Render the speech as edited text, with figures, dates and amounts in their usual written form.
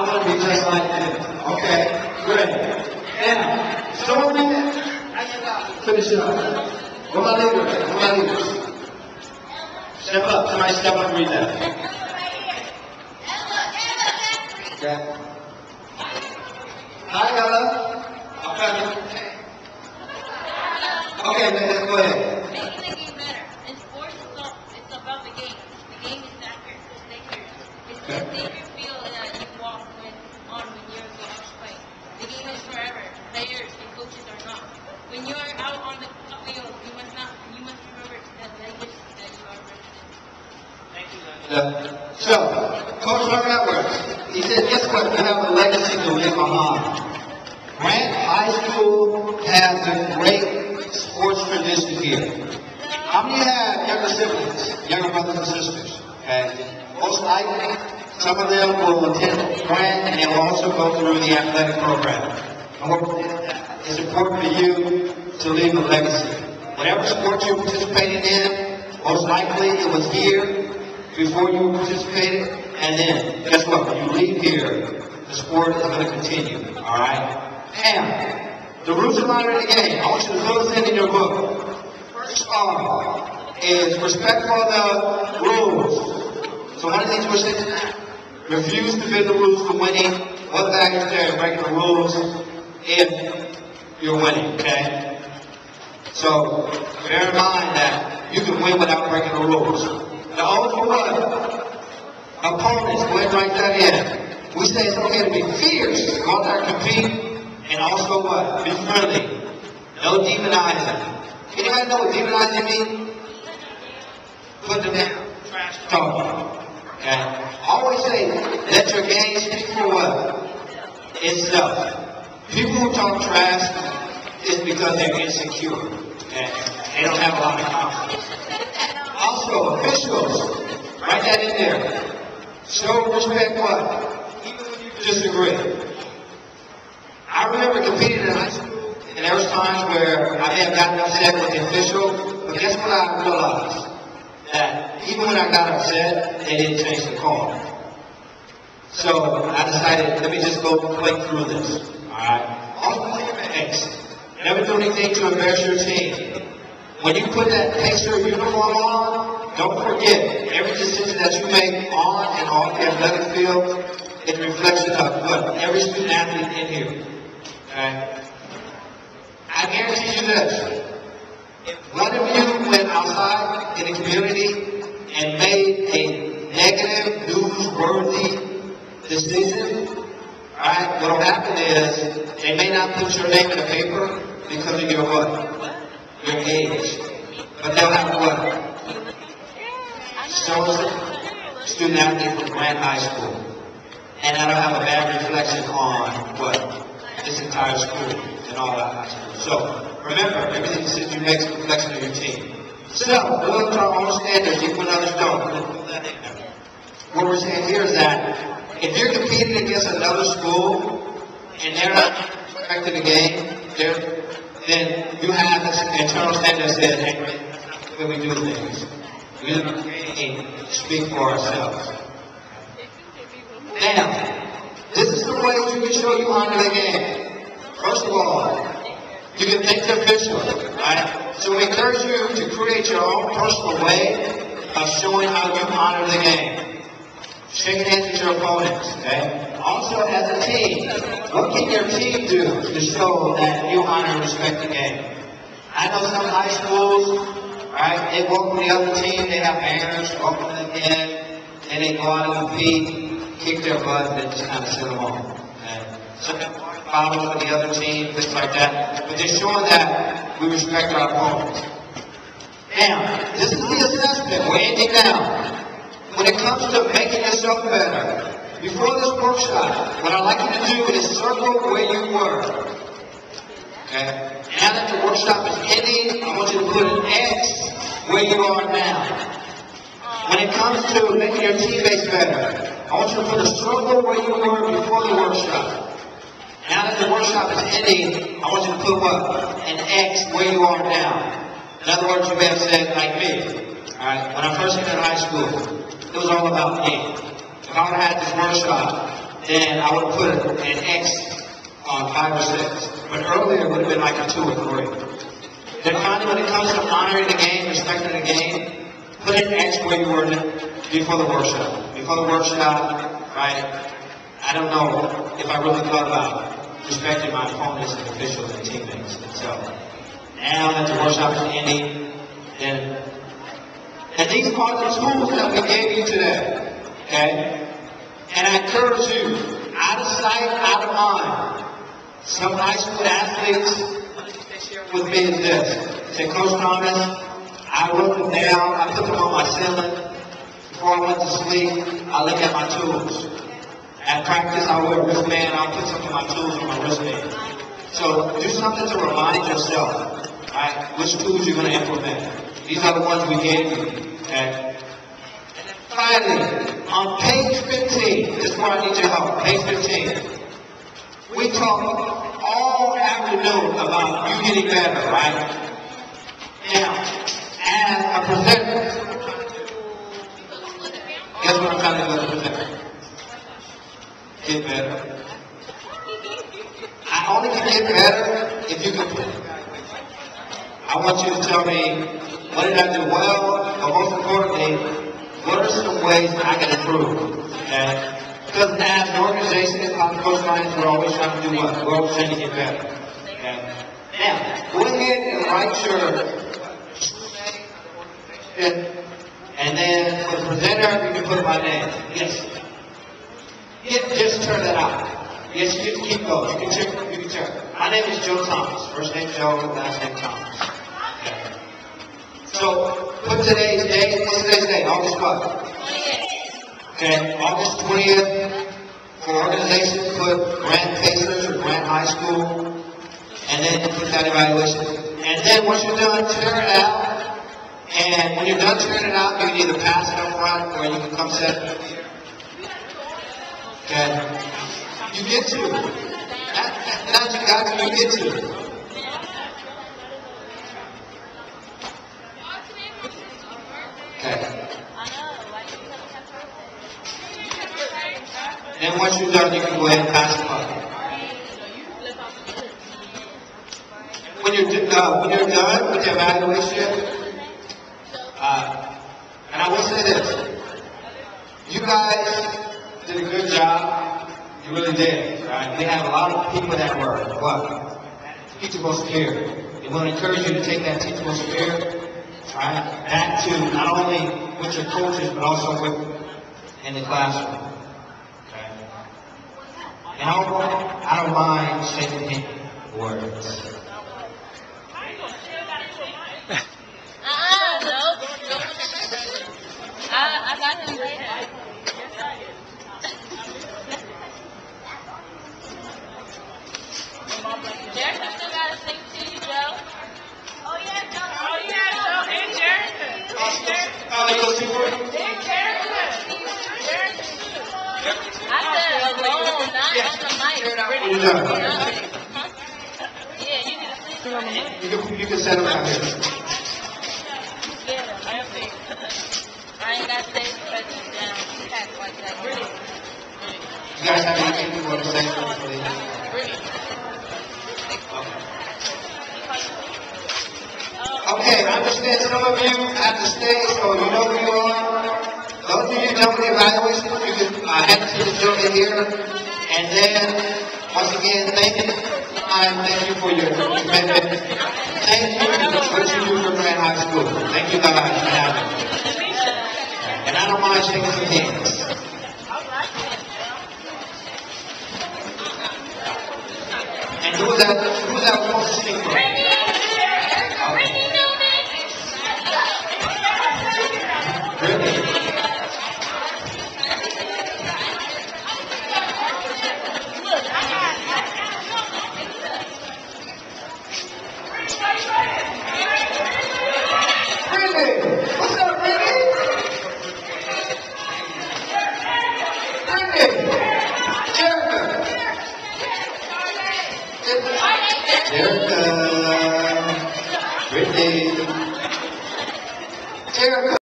I want to be just like this. Okay, great. Now, someone read that. Finish it up. What my leaders? What my leaders? Step up. Somebody step up and read that. Okay. Hi, Ella. Okay. Okay, let's go ahead. Making the game better. In sports, it's about the game. The game is accurate. Stay curious. It's the savior feel that you walk on when you're playing. The game is forever. Players and coaches are not. When you are out on the field, you must remember that language that you are representing. Thank you. So, Coach Edwards, he said, guess what? You have a legacy to leave behind. Grant High School has a great sports tradition here. How many have younger siblings, younger brothers and sisters? Okay. Most likely, some of them will attend Grant and they will also go through the athletic program. It's important for you to leave a legacy. Whatever sport you're participating in, most likely it was here before you participated, and then guess what? When you leave here, the sport is going to continue. All right. Now, the rules of honor in the game. I want you to fill this in your book. First R is respect for the rules. So one of the things we're saying is refuse to bend the rules for winning. What value is there in breaking the rules if you're winning? Okay. So bear in mind that you can win without breaking the rules. The O for what? Opponents. Go ahead and write that in. We say it's okay to be fierce, go out there and compete. And also what? Be friendly. No demonizing. Anybody know what demonizing means? Put them down. Trash talking. Okay? Always say, let your game speak for what? Itself. People who talk trash is because they're insecure. Okay? They don't have a lot of confidence. Also, officials. Write that in there. Show respect what? Even when you disagree. I remember competing in high school, and there was times where I may have gotten upset with the official, but guess what I realized? That even when I got upset, they didn't change the call. So I decided, let me just go play through this. Alright? Also play your X. Never do anything to embarrass your team. When you put that Pacer uniform on, don't forget, every decision that you make on and off the athletic field is a reflection of what every student athlete in here. Okay. I guarantee you this. If one of you went outside in the community and made a negative, newsworthy decision, right, what will happen is they may not put your name in the paper because of your what? Your age. But they'll have what? So student athlete from Grant High School. And that'll have a bad reflection on what? This entire school and all our high schools. So remember, everything decision you make is a reflection of your team. So, we look to our own standards, even when others don't. What we're saying here is that if you're competing against another school and they're not respecting the game, then you have this internal standard that says, hey, that's not the way we do things. We live in a game to speak for ourselves. Now, this is the way we can show you honor the game. First of all, you can thank the official, right? So we encourage you to create your own personal way of showing how you honor the game. Shaking hands with your opponents, okay? Also, as a team, what can your team do to show that you honor and respect the game? I know some high schools, right? They welcome the other team, they have banners, welcome them in, and they go out and compete. Kick their butt and then just kind of sit them on. Okay? So they have bottles for the other team, things like that. But they're showing that we respect our opponents. Now, this is the assessment. We're ending now. When it comes to making yourself better, before this workshop, what I'd like you to do is circle where you were. Okay? Now that the workshop is ending, I want you to put an X where you are now. When it comes to making your teammates better, I want you to put a circle where you were before the workshop. Now that the workshop is ending, I want you to put what? An X where you are now. In other words, you may have said, like me. Alright, when I first entered high school, it was all about me. If I would have had this workshop, then I would put an X on 5 or 6. But earlier it would have been like a 2 or 3. Then finally, when it comes to honoring the game, respecting the game, put an X where you were before the workshop. Before the workshop, right? I don't know if I really thought about respecting my opponents and officials and teammates. So now that the workshop is ending, and these are the tools that we gave you today. Okay? And I encourage you, out of sight, out of mind. Some high school athletes with me is this. Say, Coach Thomas, I wrote them down, I put them on my ceiling. Before I went to sleep, I look at my tools. At practice, I wear a wristband, I'll put some of my tools on my wristband. So do something to remind yourself, right, which tools you're going to implement. These are the ones we gave you. Okay? Finally, on page 15, this is where I need your help. Page 15. We talked all afternoon about you getting better, right? Now, as a presenter, guess what I'm trying to do as a presenter? Get better. I only can get better if you can. I want you to tell me, what did I do well, but most importantly, what are some ways that I can improve? Okay? Because as an organization, as Coach Lions, we're always trying to do what? We're always trying to get better. Okay? Now, go ahead and write your and then for the presenter, you can put my name. Yes. Just turn that out. Yes, you can keep going. You can turn. My name is Joe Thomas. First name Joe, last name Thomas. Okay. So, put today's date. What's today's date? August what? 20th. Okay, August 20th. For organizations, put Grant Pacers or Grant High School. And then put that evaluation. And then once you're done, tear it out. And when you're done tearing it out, you can either pass it up front or you can come set it here. Okay. You get to. That you got to, you get to. Okay. Then once you're done, you can go ahead and pass it up. When you're done with the evaluation, and I will say this, you guys did a good job. You really did, right? We have a lot of people that were teachable spirit. We want to encourage you to take that teachable spirit, right, back to not only with your coaches, but also in the classroom. Okay? And I don't mind saying words. I got him later. Derek still got to sing to you, Joe. Oh, yeah, Joe. Oh, yeah, Joe. And Derek. They go sing for you? I said alone, not on the mic. When you're done. Yeah, you need to sing for me. You can set them out here. Get him. I ain't got stage presence down packed like that. Really? You guys have anything you want to say for me? Okay, I understand some of you at the stage, so you know who you are. Those of you done with the evaluation, you can head to the gentleman here. And then, once again, thank you. Thank you for your commitment. Thank you for what you do for Grant High School. Thank you guys for having me. And I don't mind shaking some hands. And who's that supposed to speak for?